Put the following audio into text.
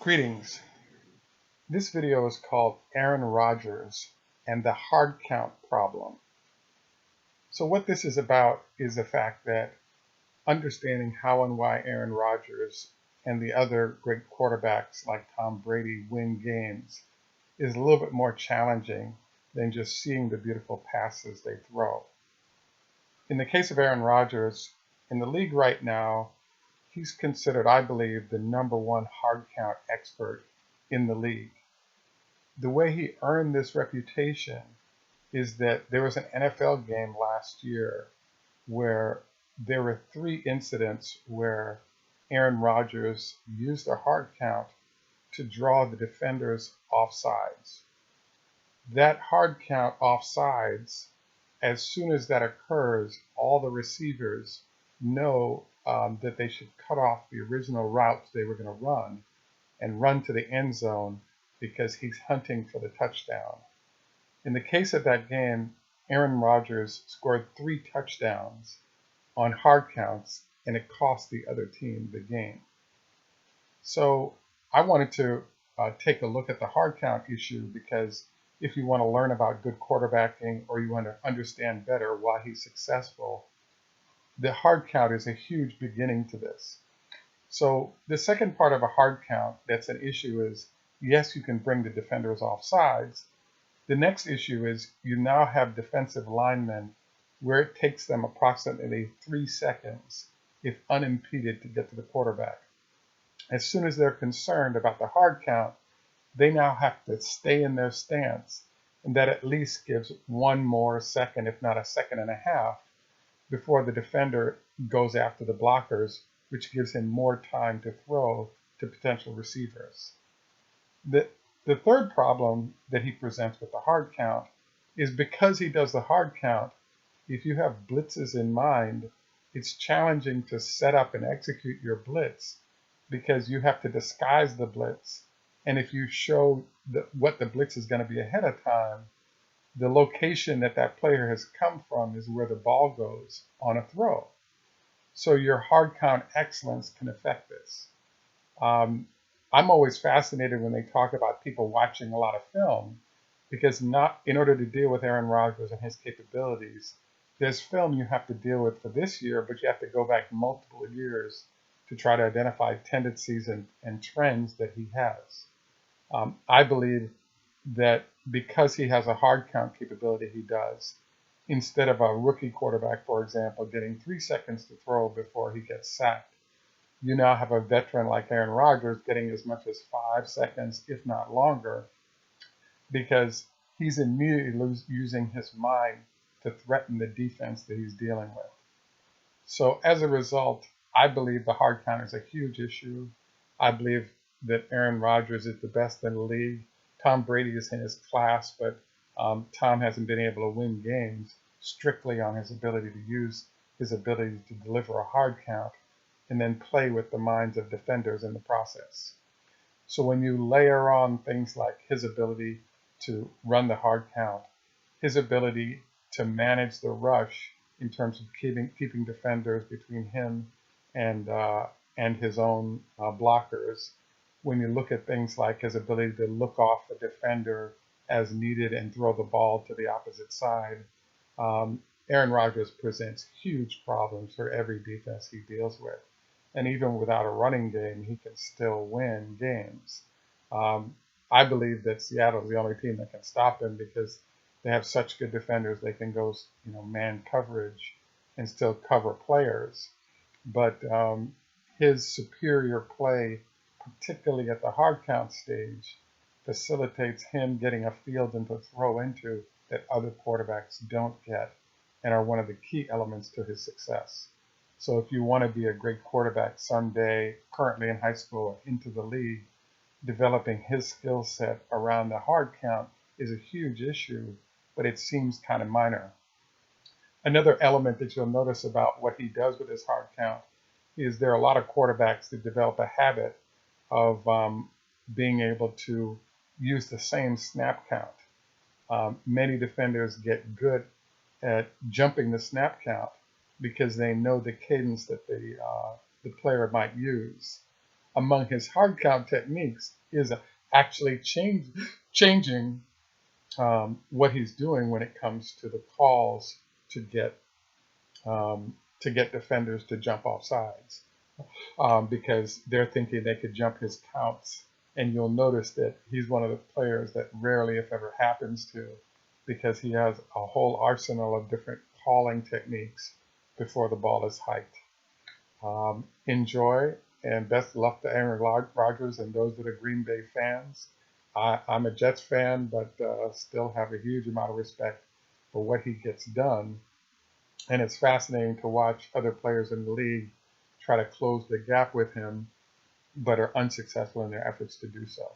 Greetings. This video is called Aaron Rodgers and the hard count problem. So what this is about is the fact that understanding how and why Aaron Rodgers and the other great quarterbacks like Tom Brady win games is a little bit more challenging than just seeing the beautiful passes they throw. In the case of Aaron Rodgers, in the league right now, he's considered, I believe, the #1 hard count expert in the league. The way he earned this reputation is that there was an NFL game last year where there were 3 incidents where Aaron Rodgers used a hard count to draw the defenders offsides. That hard count offsides, as soon as that occurs, all the receivers know that they should cut off the original routes they were going to run and run to the end zone because he's hunting for the touchdown. In the case of that game, Aaron Rodgers scored 3 touchdowns on hard counts, and it cost the other team the game. So I wanted to take a look at the hard count issue because if you want to learn about good quarterbacking or you want to understand better why he's successful, the hard count is a huge beginning to this. So the second part of a hard count that's an issue is, yes, you can bring the defenders off sides. The next issue is you now have defensive linemen where it takes them approximately 3 seconds, if unimpeded, to get to the quarterback. As soon as they're concerned about the hard count, they now have to stay in their stance, and that at least gives 1 more second, if not a second and a half, before the defender goes after the blockers, which gives him more time to throw to potential receivers. The third problem that he presents with the hard count is because he does the hard count, if you have blitzes in mind, it's challenging to set up and execute your blitz because you have to disguise the blitz. And if you show what the blitz is going to be ahead of time, the location that player has come from is where the ball goes on a throw. So your hard count excellence can affect this. I'm always fascinated when they talk about people watching a lot of film because in order to deal with Aaron Rodgers and his capabilities, there's film you have to deal with for this year, but you have to go back multiple years to try to identify tendencies and trends that he has. I believe that because he has a hard count capability he does, instead of a rookie quarterback, for example, getting 3 seconds to throw before he gets sacked, you now have a veteran like Aaron Rodgers getting as much as 5 seconds, if not longer, because he's immediately using his mind to threaten the defense that he's dealing with. So as a result, I believe the hard count is a huge issue. I believe that Aaron Rodgers is the best in the league. Tom Brady is in his class, but Tom hasn't been able to win games strictly on his ability to use his ability to deliver a hard count and then play with the minds of defenders in the process. So when you layer on things like his ability to run the hard count, his ability to manage the rush in terms of keeping defenders between him and his own blockers, when you look at things like his ability to look off the defender as needed and throw the ball to the opposite side, Aaron Rodgers presents huge problems for every defense he deals with. And even without a running game, he can still win games. I believe that Seattle is the only team that can stop him because they have such good defenders. They can go, man coverage and still cover players. But his superior play, particularly at the hard count stage, facilitates him getting a field and to throw into that other quarterbacks don't get and are one of the key elements to his success. So if you want to be a great quarterback someday, currently in high school or into the league, developing his skill set around the hard count is a huge issue, but it seems kind of minor. Another element that you'll notice about what he does with his hard count is there are a lot of quarterbacks that develop a habit of being able to use the same snap count. Many defenders get good at jumping the snap count because they know the cadence that the player might use. among his hard count techniques is actually changing what he's doing when it comes to the calls to get defenders to jump off sides, because they're thinking they could jump his counts. And you'll notice that he's one of the players that rarely, if ever, happens to, because he has a whole arsenal of different calling techniques before the ball is hiked. Enjoy, and best of luck to Aaron Rodgers and those that are Green Bay fans. I'm a Jets fan, but still have a huge amount of respect for what he gets done. And it's fascinating to watch other players in the league try to close the gap with him, but are unsuccessful in their efforts to do so.